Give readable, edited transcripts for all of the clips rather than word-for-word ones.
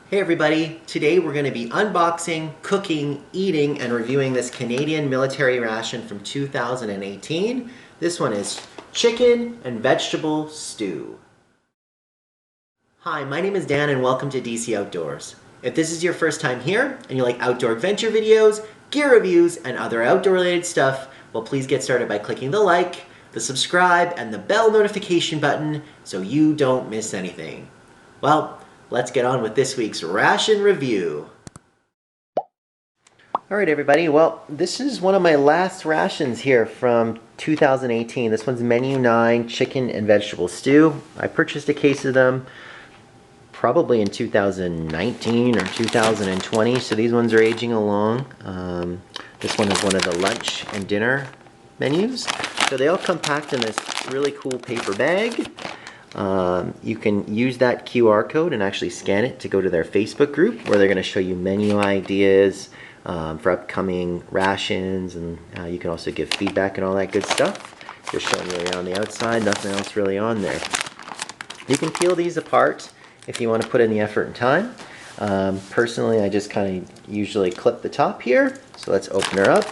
Hey everybody, today we're going to be unboxing, cooking, eating, and reviewing this Canadian military ration from 2018. This one is chicken and vegetable stew. Hi, my name is Dan and welcome to DC Outdoors. If this is your first time here and you like outdoor adventure videos, gear reviews, and other outdoor related stuff, well please get started by clicking the like, the subscribe, and the bell notification button so you don't miss anything. Well, let's get on with this week's ration review. Alright everybody, well this is one of my last rations here from 2018. This one's Menu 9 Chicken and Vegetable Stew. I purchased a case of them probably in 2019 or 2020, so these ones are aging along. This one is one of the lunch and dinner menus. So they all come packed in this really cool paper bag. You can use that QR code and actually scan it to go to their Facebook group where they're going to show you menu ideas for upcoming rations, and you can also give feedback and all that good stuff. Just showing you around the outside, nothing else really on there. You can peel these apart if you want to put in the effort and time. Personally, I just kind of usually clip the top here. So let's open her up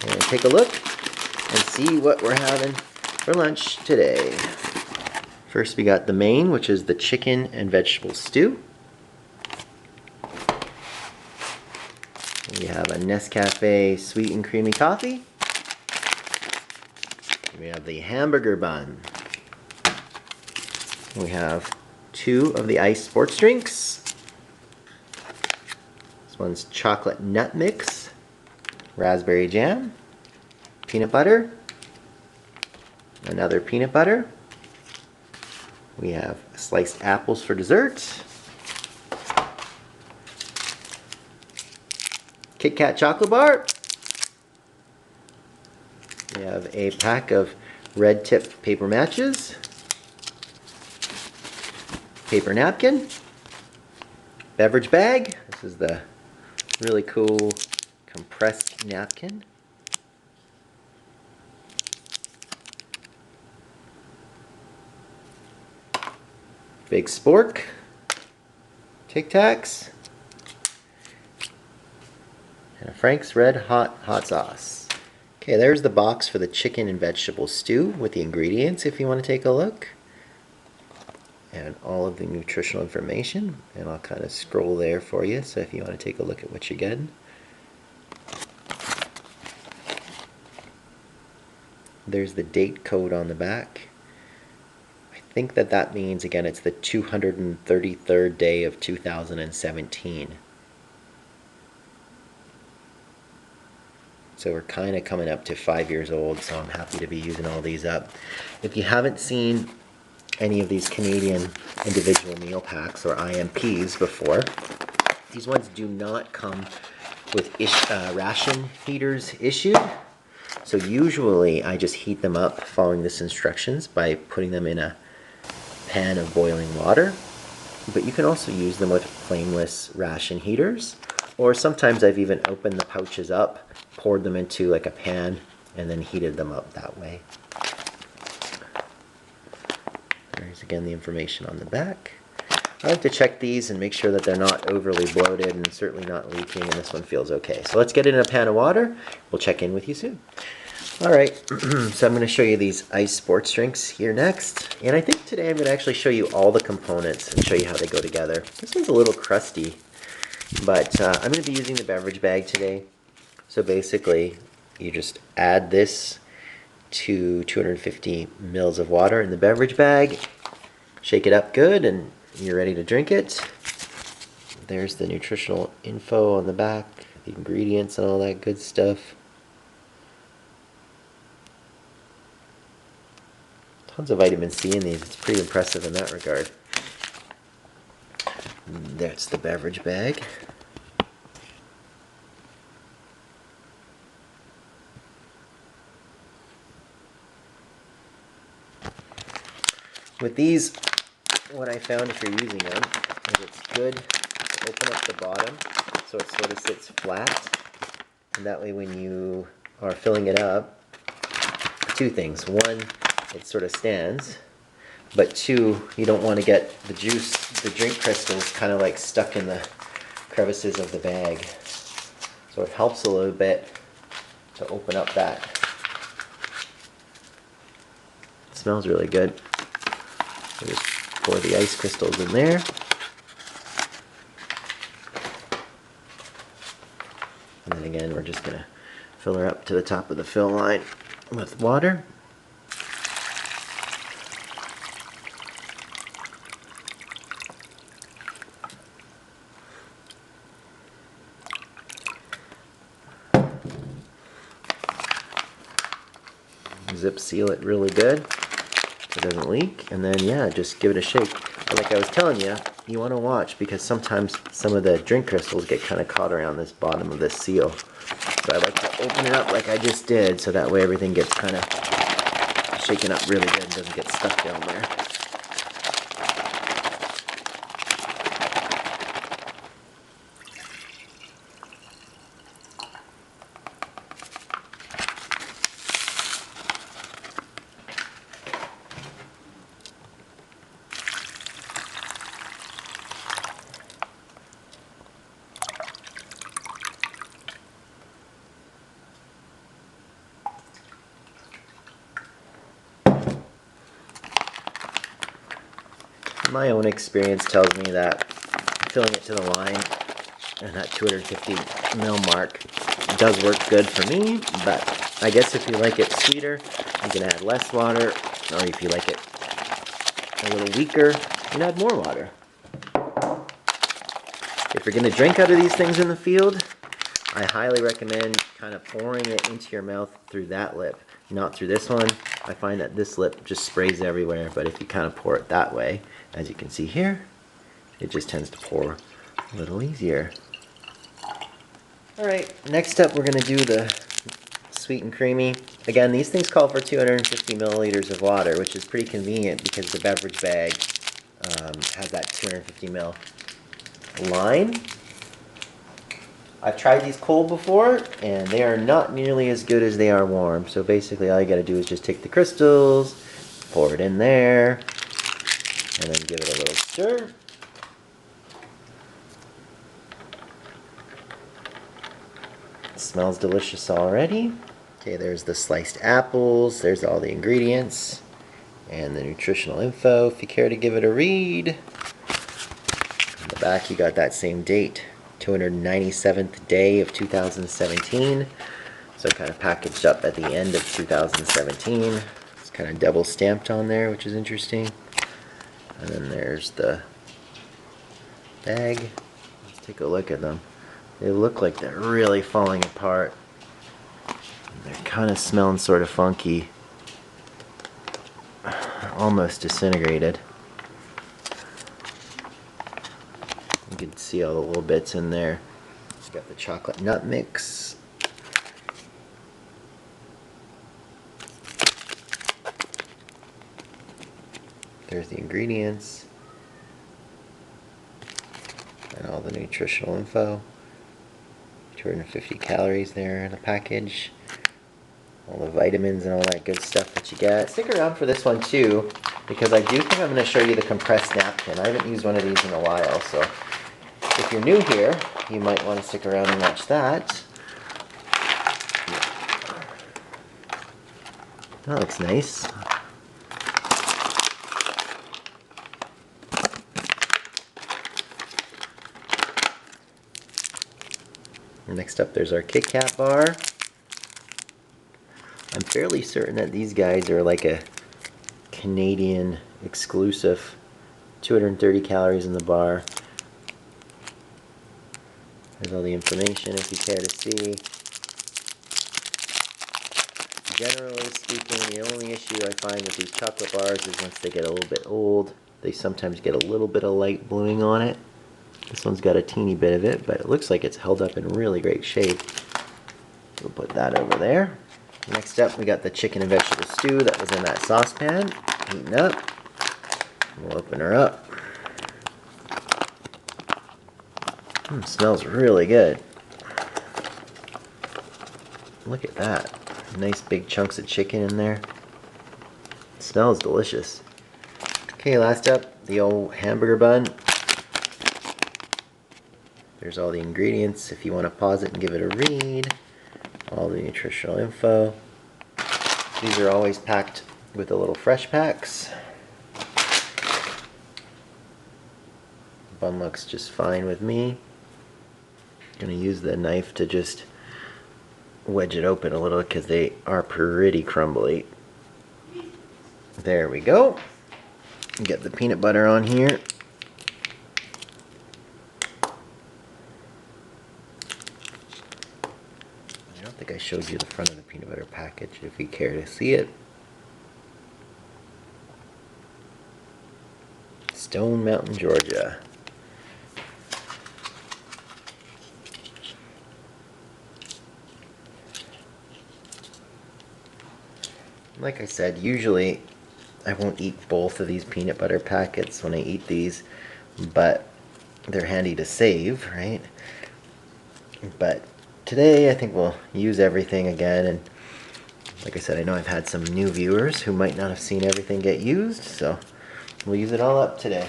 and take a look and see what we're having for lunch today. First we got the main, which is the chicken and vegetable stew. We have a Nescafe sweet and creamy coffee. We have the hamburger bun. We have 2 of the iced sports drinks. This one's chocolate nut mix, raspberry jam, peanut butter, another peanut butter. We have sliced apples for dessert, Kit Kat chocolate bar. We have a pack of red tip paper matches, paper napkin, beverage bag. This is the really cool compressed napkin. Big spork, Tic Tacs, and a Frank's Red Hot hot sauce. Okay, there's the box for the chicken and vegetable stew with the ingredients if you want to take a look. And all of the nutritional information, and I'll kind of scroll there for you, so if you want to take a look at what you're getting. There's the date code on the back. I think that means, again, it's the 233rd day of 2017. So we're kind of coming up to 5 years old, so I'm happy to be using all these up. If you haven't seen any of these Canadian individual meal packs or IMPs before, these ones do not come with ration heaters issued. So usually I just heat them up following this instructions by putting them in a pan of boiling water, but you can also use them with flameless ration heaters, or sometimes I've even opened the pouches up, poured them into like a pan, and then heated them up that way. There's again the information on the back. I like to check these and make sure that they're not overly bloated and certainly not leaking, and this one feels okay. So let's get it in a pan of water. We'll check in with you soon. Alright, so I'm going to show you these iced sports drinks here next. And I think today I'm going to actually show you all the components and show you how they go together. This one's a little crusty, but I'm going to be using the beverage bag today. So basically, you just add this to 250 mils of water in the beverage bag, shake it up good, and you're ready to drink it. There's the nutritional info on the back, the ingredients and all that good stuff. Tons of vitamin C in these. It's pretty impressive in that regard. That's the beverage bag. With these, what I found if you're using them is it's good to open up the bottom so it sort of sits flat, and that way when you are filling it up, 2 things. 1, it sort of stands, but 2, you don't want to get the juice, the drink crystals kind of like stuck in the crevices of the bag. So it helps a little bit to open up that. It smells really good. So just pour the ice crystals in there. And then again, we're just gonna fill her up to the top of the fill line with water. Zip seal it really good so it doesn't leak, and then yeah, just give it a shake. But like I was telling you, you want to watch because sometimes some of the drink crystals get kind of caught around this bottom of this seal. So I like to open it up like I just did, so that way everything gets kind of shaken up really good and doesn't get stuck down there. My own experience tells me that filling it to the line and that 250 ml mark does work good for me, but I guess if you like it sweeter, you can add less water, or if you like it a little weaker, you can add more water. If you're going to drink out of these things in the field, I highly recommend kind of pouring it into your mouth through that lip, not through this one. I find that this lip just sprays everywhere, but if you kind of pour it that way, as you can see here, it just tends to pour a little easier. Alright, next up we're going to do the sweet and creamy. Again, these things call for 250 milliliters of water, which is pretty convenient because the beverage bag has that 250 ml line. I've tried these cold before, and they are not nearly as good as they are warm. So basically all you got to do is just take the crystals, pour it in there, and then give it a little stir. It smells delicious already. Okay, there's the sliced apples, there's all the ingredients, and the nutritional info if you care to give it a read. In the back you got that same date, 297th day of 2017. So kind of packaged up at the end of 2017. It's kind of double stamped on there, which is interesting. And then there's the bag. Let's take a look at them. They look like they're really falling apart. They're kind of smelling sort of funky. Almost disintegrated. You can see all the little bits in there. It's got the chocolate nut mix. There's the ingredients. And all the nutritional info. 250 calories there in a package. All the vitamins and all that good stuff that you get. Stick around for this one too, because I do think I'm going to show you the compressed napkin. I haven't used one of these in a while, so if you're new here, you might want to stick around and watch that. That looks nice. Next up, there's our Kit Kat bar. I'm fairly certain that these guys are like a Canadian exclusive. 230 calories in the bar. There's all the information if you care to see. Generally speaking, the only issue I find with these chocolate bars is once they get a little bit old, they sometimes get a little bit of light bluing on it. This one's got a teeny bit of it, but it looks like it's held up in really great shape. We'll put that over there. Next up, we got the chicken and vegetable stew that was in that saucepan, heating up. We'll open her up. Smells really good. Look at that. Nice big chunks of chicken in there. It smells delicious. Okay, last up, the old hamburger bun. There's all the ingredients if you want to pause it and give it a read. All the nutritional info. These are always packed with the little fresh packs. Bun looks just fine with me. Gonna use the knife to just wedge it open a little because they are pretty crumbly. There we go. Get the peanut butter on here. I don't think I showed you the front of the peanut butter package if you care to see it. Stone Mountain, Georgia. Like I said, usually I won't eat both of these peanut butter packets when I eat these, but they're handy to save, right? But today I think we'll use everything again, and like I said, I know I've had some new viewers who might not have seen everything get used, so we'll use it all up today.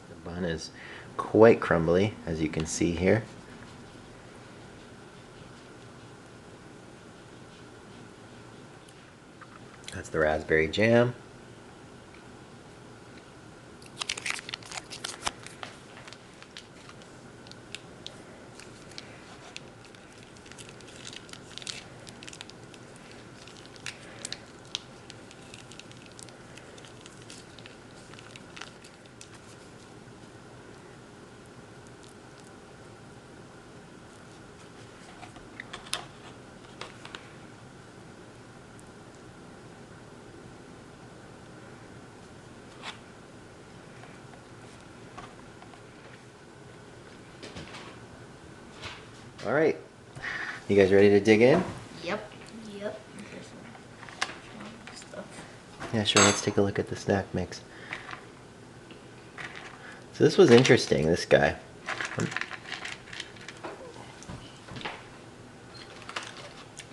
The bun is quite crumbly, as you can see here. That's the raspberry jam. All right, you guys ready to dig in? Yep. Yeah, sure, let's take a look at the snack mix. So this was interesting, this guy.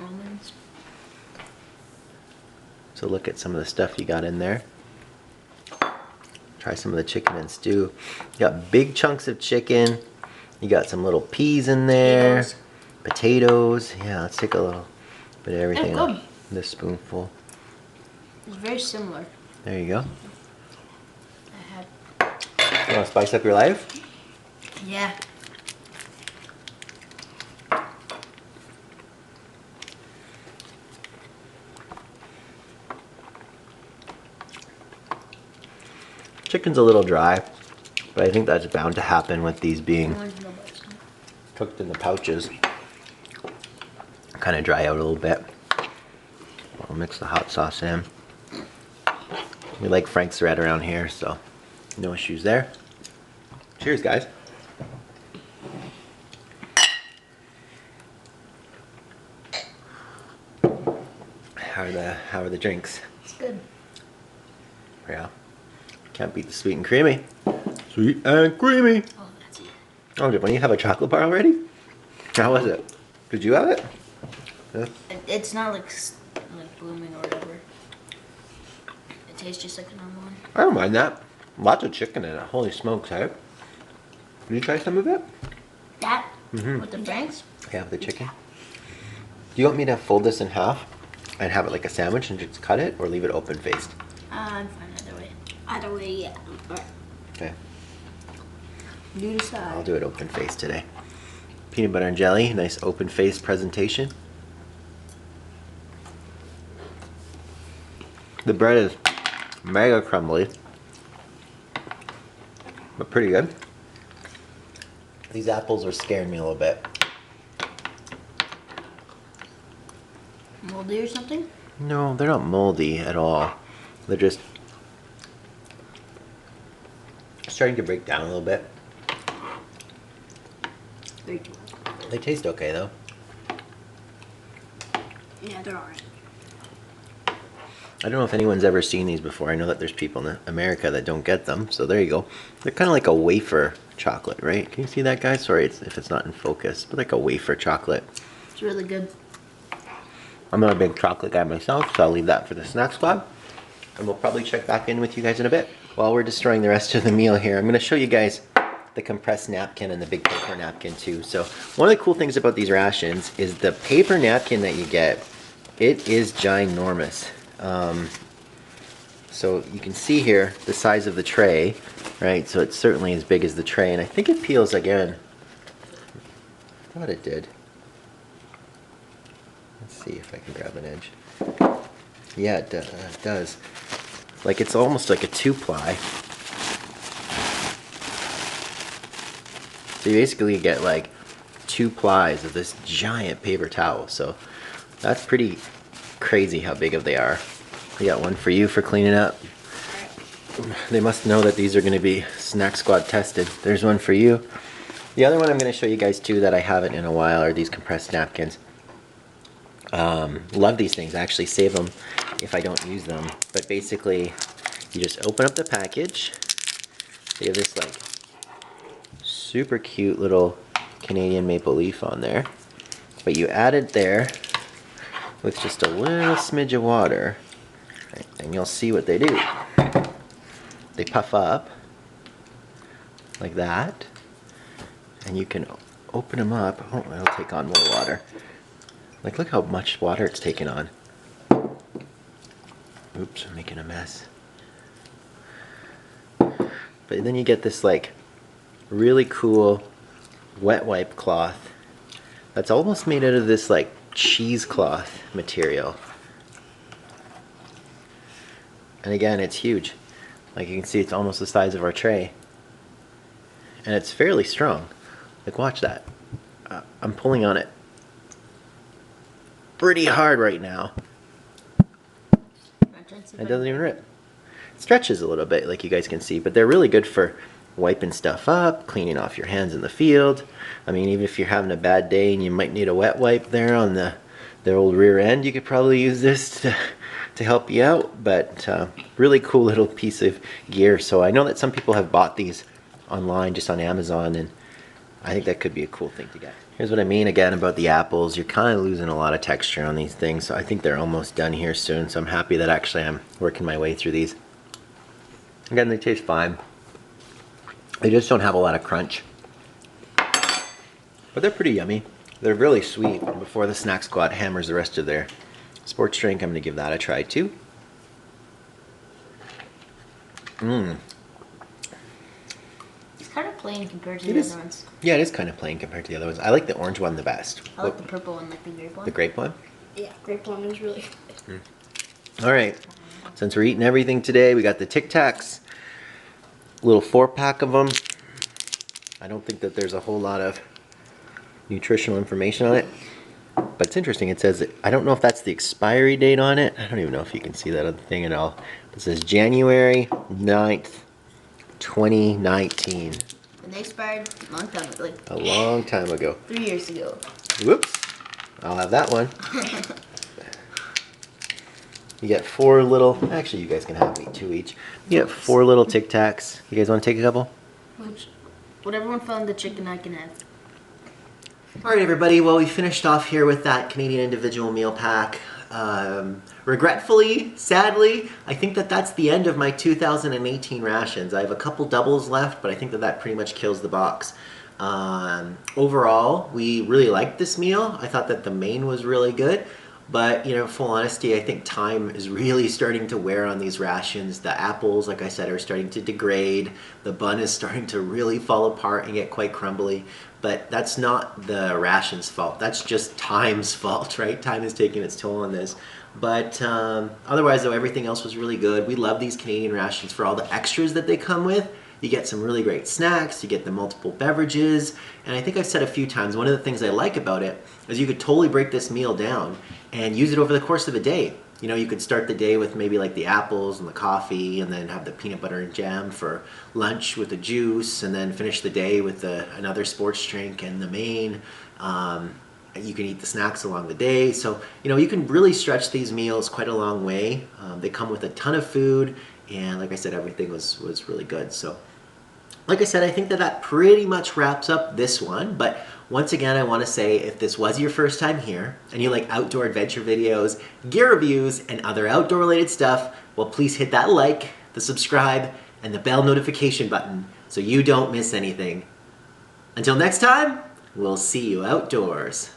Almonds. So look at some of the stuff you got in there. Try some of the chicken and stew. You got big chunks of chicken. You got some little peas in there. Potatoes. Yeah, let's take a little bit of everything. Good. This spoonful. It's very similar. There you go. I had. You want to spice up your life? Yeah. Chicken's a little dry, but I think that's bound to happen with these being cooked in the pouches. Kind of dry out a little bit. I'll mix the hot sauce in. We like Frank's Red around here, so no issues there. Cheers, guys. How are the drinks? It's good. Yeah. Can't beat the sweet and creamy. Sweet and creamy. Oh, that's it. Oh, did you have a chocolate bar already? How was it? Did you have it? Yeah. It's not like blooming or whatever. It tastes just like a normal one. I don't mind that. Lots of chicken in it. Holy smokes, hey? Did you try some of it? That? With the Franks? Yeah, with the chicken. Do you want me to fold this in half and have it like a sandwich and just cut it, or leave it open faced? I'm fine either way. Either way, yeah. Alright. Okay. You decide. I'll do it open faced today. Peanut butter and jelly, nice open faced presentation. The bread is mega crumbly, but pretty good. These apples are scaring me a little bit. Moldy or something? No, they're not moldy at all. They're just starting to break down a little bit. They taste okay though. Yeah, they're alright. I don't know if anyone's ever seen these before. I know that there's people in America that don't get them. So there you go. They're kind of like a wafer chocolate, right? Can you see that, guys? Sorry if it's not in focus, but like a wafer chocolate. It's really good. I'm not a big chocolate guy myself, so I'll leave that for the Snacksquad. And we'll probably check back in with you guys in a bit. while we're destroying the rest of the meal here, I'm going to show you guys the compressed napkin and the big paper napkin too. So one of the cool things about these rations is the paper napkin that you get, it is ginormous. So you can see here the size of the tray, right? So it's certainly as big as the tray, and I think it peels again. I thought it did. Let's see if I can grab an edge. Yeah, it does. Like it's almost like a 2-ply. So you basically get like 2 plies of this giant paper towel. So that's pretty crazy how big they are. We got one for you for cleaning up. They must know that these are going to be Snacksquad tested. There's one for you. The other one I'm going to show you guys too that I haven't in a while are these compressed napkins. Love these things. I actually save them if I don't use them. But basically, you just open up the package. They have this like super cute little Canadian maple leaf on there. But you add it there with just a little smidge of water. Right, and you'll see what they do. They puff up like that. And you can open them up. Oh, it'll take on more water. Like, look how much water it's taken on. Oops, I'm making a mess. But then you get this, like, really cool wet wipe cloth that's almost made out of this, like, cheesecloth material. And again, it's huge. Like, you can see it's almost the size of our tray. And it's fairly strong. Like, watch that. I'm pulling on it pretty hard right now. It doesn't even rip. It stretches a little bit, like you guys can see, but they're really good for wiping stuff up, cleaning off your hands in the field. I mean, even if you're having a bad day and you might need a wet wipe there on the old rear end, you could probably use this to help you out. But really cool little piece of gear. So I know that some people have bought these online, just on Amazon, and I think that could be a cool thing to get. Here's what I mean again about the apples. You're kind of losing a lot of texture on these things, so I think they're almost done here soon. So I'm happy that actually I'm working my way through these. Again, they taste fine. They just don't have a lot of crunch. But they're pretty yummy. They're really sweet before the Snacksquad hammers the rest of their sports drink. I'm going to give that a try too. It's kind of plain compared to the other ones. Yeah, it is kind of plain compared to the other ones. I like the orange one the best. I like the purple one, like the grape one. The grape one? Yeah, grape one is really good. All right. Since we're eating everything today, we got the Tic Tacs. Little 4-pack of them. I don't think that there's a whole lot of nutritional information on it. But it's interesting. It says, I don't know if that's the expiry date on it. I don't even know if you can see that other thing at all. It says January 9th, 2019. And they expired a long time ago. Like A long time ago. 3 years ago. Whoops. I'll have that one. You get 4 little, actually you guys can have 2 each. You get 4 little Tic Tacs. You guys want to take a couple? Whatever one found the chicken I can have. Alright everybody, well we finished off here with that Canadian individual meal pack. Regretfully, sadly, I think that that's the end of my 2018 rations. I have a couple doubles left, but I think that that pretty much kills the box. Overall, we really liked this meal. I thought that the main was really good. But, you know, full honesty, I think time is really starting to wear on these rations. The apples, like I said, are starting to degrade. The bun is starting to really fall apart and get quite crumbly. But that's not the ration's fault. That's just time's fault, right? Time is taking its toll on this. But otherwise, though, everything else was really good. We love these Canadian rations for all the extras that they come with. You get some really great snacks, you get the multiple beverages, and I think I've said a few times, one of the things I like about it is you could totally break this meal down and use it over the course of a day. You know, you could start the day with maybe like the apples and the coffee, and then have the peanut butter and jam for lunch with the juice, and then finish the day with another sports drink and the main. You can eat the snacks along the day. So, you know, you can really stretch these meals quite a long way. They come with a ton of food, and like I said, everything was really good. So, like I said, I think that that pretty much wraps up this one. But once again, I want to say, if this was your first time here and you like outdoor adventure videos, gear reviews, and other outdoor related stuff, well, please hit that like, the subscribe, and the bell notification button so you don't miss anything. Until next time, we'll see you outdoors.